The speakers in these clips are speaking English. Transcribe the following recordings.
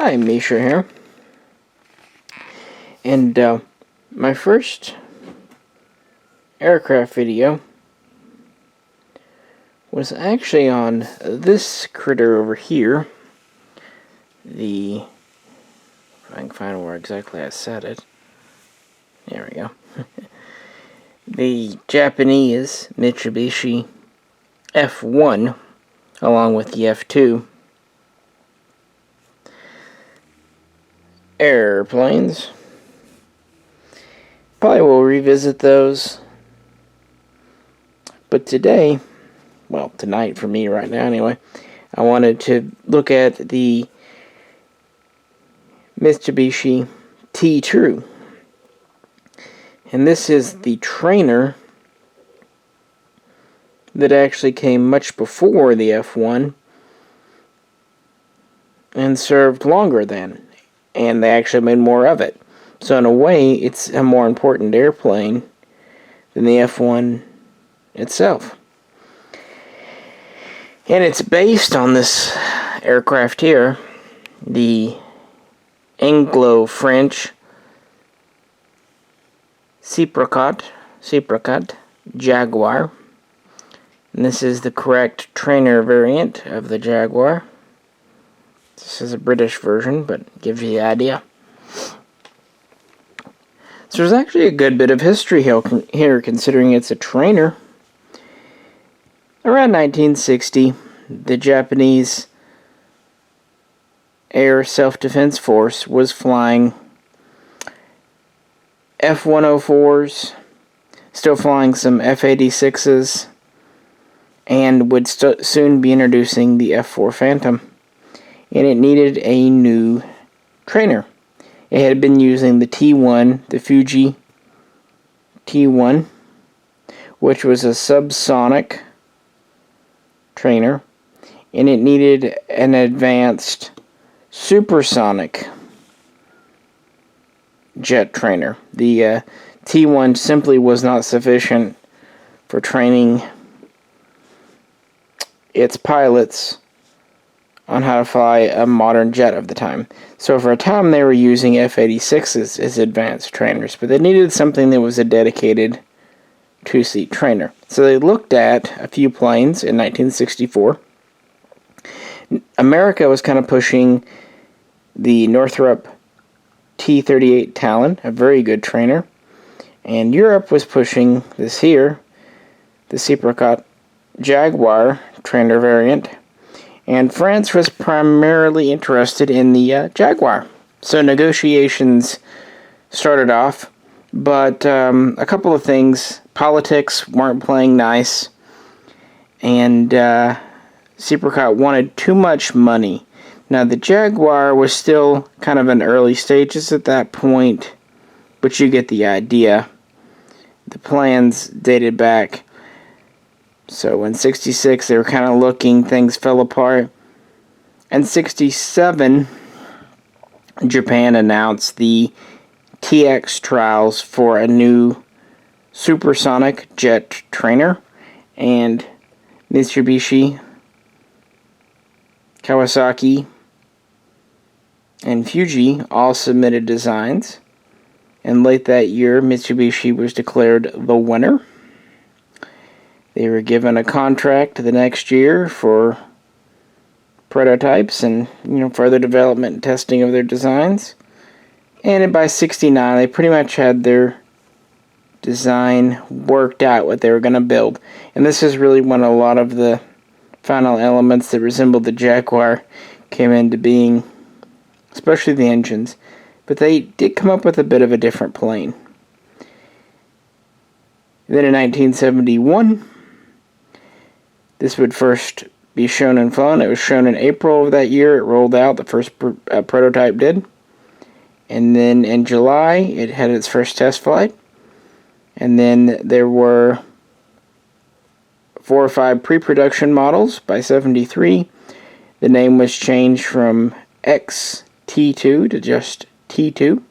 Hi, Misha here. And my first aircraft video was actually on this critter over here. If I can find where exactly I said it. There we go. The Japanese Mitsubishi F1 along with the F2 airplanes. Probably will revisit those. But today, well, tonight for me right now anyway, I wanted to look at the Mitsubishi T-2. And this is the trainer that actually came much before the F1 and served longer than. And they actually made more of it. So in a way, it's a more important airplane than the F1 itself. And it's based on this aircraft here, the Anglo-French Ciprocat Jaguar. And this is the correct trainer variant of the Jaguar. This is a British version, but gives you the idea. So there's actually a good bit of history here considering it's a trainer. Around 1960, the Japanese Air Self-Defense Force was flying F-104s, still flying some F-86s, and would soon be introducing the F-4 Phantom. And it needed a new trainer. It had been using the T-1, the Fuji T-1, which was a subsonic trainer, and it needed an advanced supersonic jet trainer. The T-1 simply was not sufficient for training its pilots on how to fly a modern jet of the time. So for a time they were using F-86s as advanced trainers, but they needed something that was a dedicated two-seat trainer. So they looked at a few planes in 1964. America was kind of pushing the Northrop T-38 Talon, a very good trainer, and Europe was pushing this here, the Ciprocat Jaguar trainer variant. And France was primarily interested in the Jaguar. So negotiations started off, but a couple of things. Politics weren't playing nice, and Ciprocat wanted too much money. Now, the Jaguar was still kind of in early stages at that point, but you get the idea. The plans dated back. So in 66, they were kind of looking, things fell apart. In 67, Japan announced the TX trials for a new supersonic jet trainer, and Mitsubishi, Kawasaki, and Fuji all submitted designs. And late that year, Mitsubishi was declared the winner. They were given a contract the next year for prototypes and further development and testing of their designs. And by 69, they pretty much had their design worked out, what they were going to build. And this is really when a lot of the final elements that resembled the Jaguar came into being, especially the engines. But they did come up with a bit of a different plane. Then in 1971, this would first be shown and flown. It was shown in April of that year. It rolled out. The first prototype did. And then in July, it had its first test flight. And then there were 4 or 5 pre-production models by 73. The name was changed from XT2 to just T2.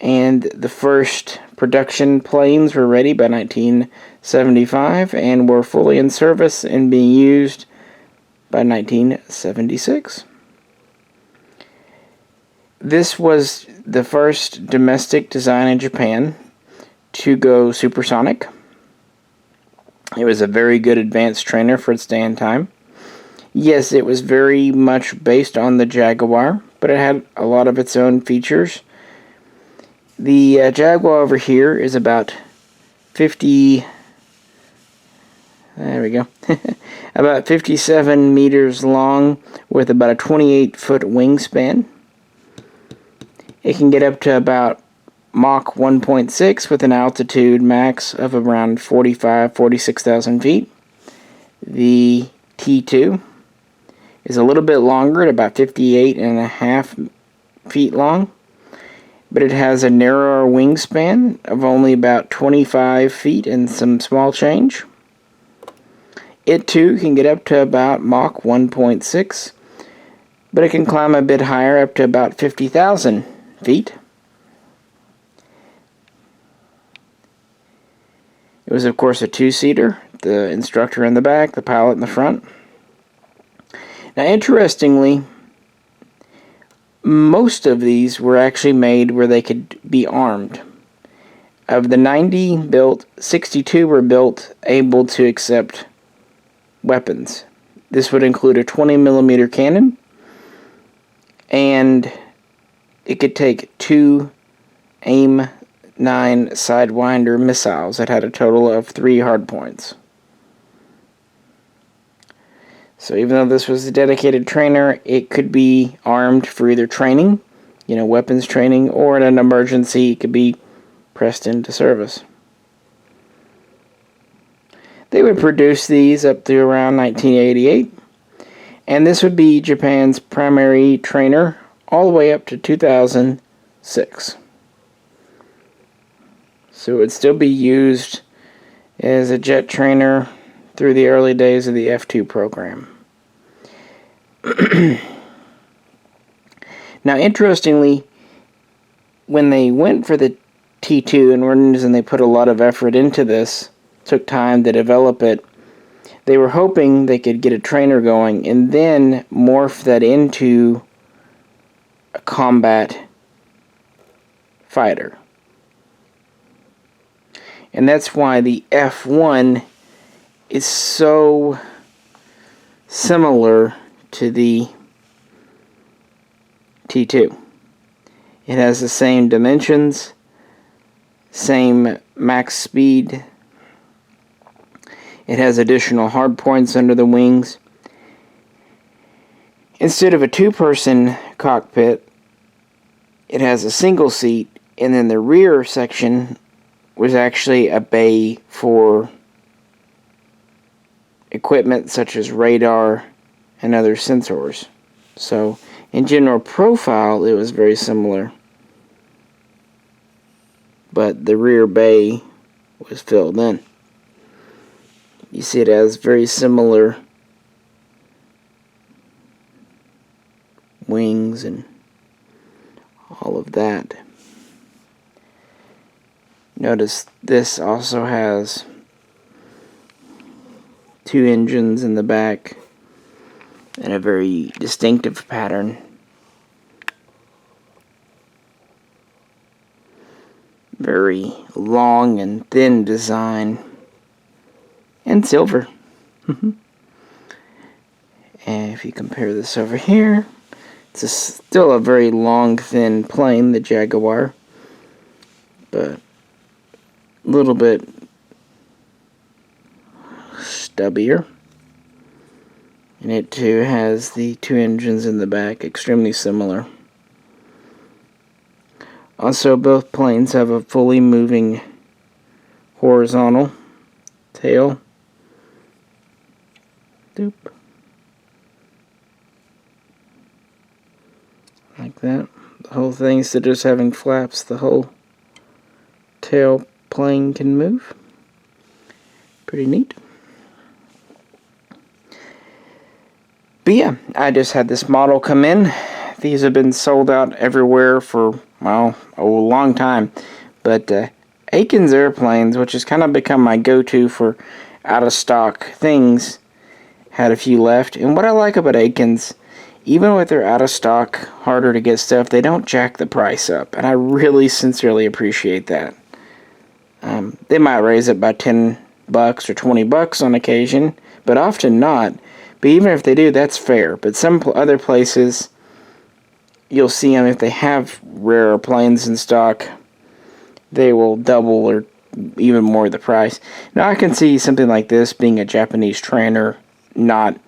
And the first production planes were ready by 1975 and were fully in service and being used by 1976. This was the first domestic design in Japan to go supersonic. It was a very good advanced trainer for its day and time. Yes, it was very much based on the Jaguar, but it had a lot of its own features. The Jaguar over here is about 50... There we go. About 57 meters long with about a 28-foot wingspan. It can get up to about Mach 1.6 with an altitude max of around 46,000 feet. The T-2 is a little bit longer at about 58.5 feet long, but it has a narrower wingspan of only about 25 feet and some small change. It too can get up to about Mach 1.6, but it can climb a bit higher up to about 50,000 feet. It was, of course, a two-seater, the instructor in the back, the pilot in the front. Now, interestingly, most of these were actually made where they could be armed. Of the 90 built, 62 were built able to accept weapons. This would include a 20mm cannon, and it could take 2 AIM-9 Sidewinder missiles that had a total of 3 hardpoints. So even though this was a dedicated trainer, it could be armed for either training, weapons training, or in an emergency, it could be pressed into service. They would produce these up to around 1988, and this would be Japan's primary trainer all the way up to 2006. So it would still be used as a jet trainer through the early days of the F2 program. Now, interestingly, when they went for the T2, and one reason they put a lot of effort into this, took time to develop it, they were hoping they could get a trainer going and then morph that into a combat fighter. And that's why the F1 is so similar to the T2. It has the same dimensions, same max speed. It has additional hardpoints under the wings. Instead of a two-person cockpit, it has a single seat, and then the rear section was actually a bay for equipment such as radar and other sensors. So, in general profile, it was very similar, but the rear bay was filled in. You see it has very similar wings and all of that. Notice this also has 2 engines in the back and a very distinctive pattern. Very long and thin design. And silver. And if you compare this over here, it's still a very long, thin plane, the Jaguar, but a little bit stubbier. And it too has the 2 engines in the back, extremely similar. Also, both planes have a fully moving horizontal tail. Doop. Like that. The whole thing, instead of just having flaps, the whole tail plane can move. Pretty neat. But yeah, I just had this model come in. These have been sold out everywhere for, well, a long time. But Aiken's airplanes, which has kind of become my go-to for out-of-stock things, had a few left. And what I like about Aiken's, even with their out of stock, harder to get stuff, they don't jack the price up, and I really sincerely appreciate that. They might raise it by $10 or $20 on occasion, but often not. But even if they do, that's fair. But some other places, you'll see them, if they have rarer planes in stock, they will double or even more the price. Now I can see something like this being a Japanese trainer, not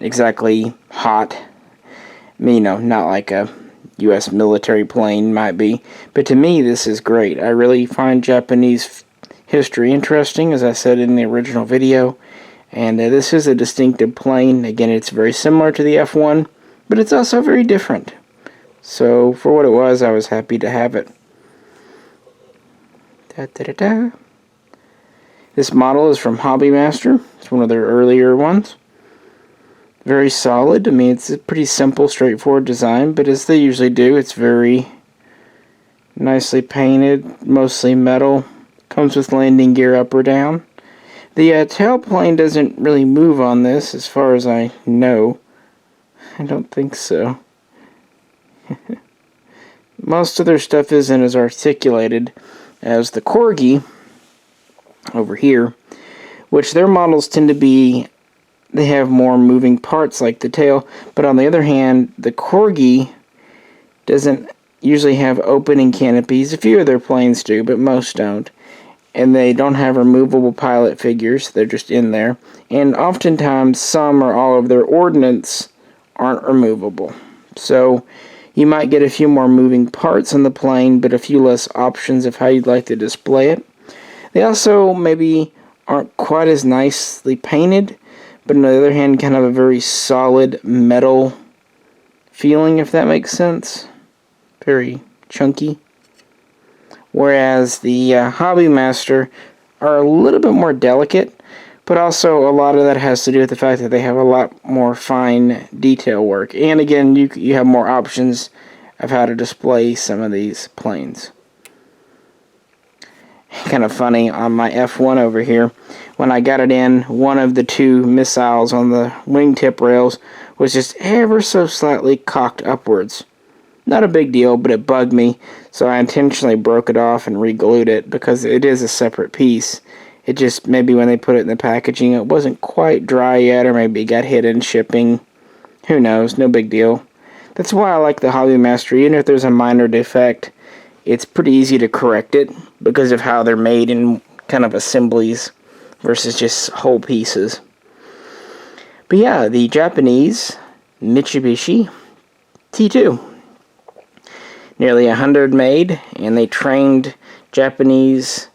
exactly hot. I mean, not like a U.S. military plane might be. But to me, this is great. I really find Japanese history interesting, as I said in the original video. And this is a distinctive plane. Again, it's very similar to the F1, but it's also very different. So, for what it was, I was happy to have it. This model is from Hobbymaster. It's one of their earlier ones. Very solid. I mean, it's a pretty simple, straightforward design, but as they usually do, it's very nicely painted, mostly metal. Comes with landing gear up or down. The tailplane doesn't really move on this, as far as I know. I don't think so. Most of their stuff isn't as articulated as the Corgi over here, which their models tend to be, they have more moving parts like the tail, but on the other hand, the Corgi doesn't usually have opening canopies. A few of their planes do, but most don't. And they don't have removable pilot figures, they're just in there. And oftentimes, some or all of their ordnance aren't removable. So, you might get a few more moving parts on the plane, but a few less options of how you'd like to display it. They also maybe aren't quite as nicely painted, but on the other hand, kind of a very solid metal feeling, if that makes sense. Very chunky. Whereas the Hobbymaster are a little bit more delicate, but also a lot of that has to do with the fact that they have a lot more fine detail work. And again, you have more options of how to display some of these planes. Kind of funny, on my F1 over here, when I got it in, one of the two missiles on the wingtip rails was just ever so slightly cocked upwards. Not a big deal, but it bugged me, so I intentionally broke it off and re-glued it, because it is a separate piece. It just, maybe when they put it in the packaging, it wasn't quite dry yet, or maybe it got hit in shipping. Who knows, no big deal. That's why I like the Hobbymaster. Even if there's a minor defect, it's pretty easy to correct it, because of how they're made in kind of assemblies, versus just whole pieces. But yeah, the Japanese Mitsubishi T-2. Nearly 100 made, and they trained Japanese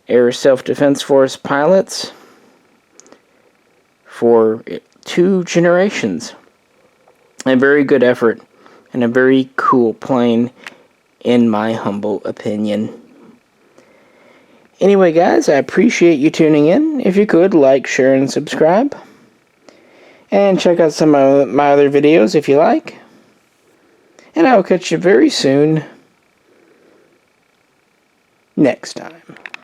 Air Self-Defense Force pilots for 2 generations. A very good effort, and a very cool plane, in my humble opinion. Anyway, guys, I appreciate you tuning in. If you could, like, share, and subscribe. And check out some of my other videos if you like. And I will catch you very soon next time.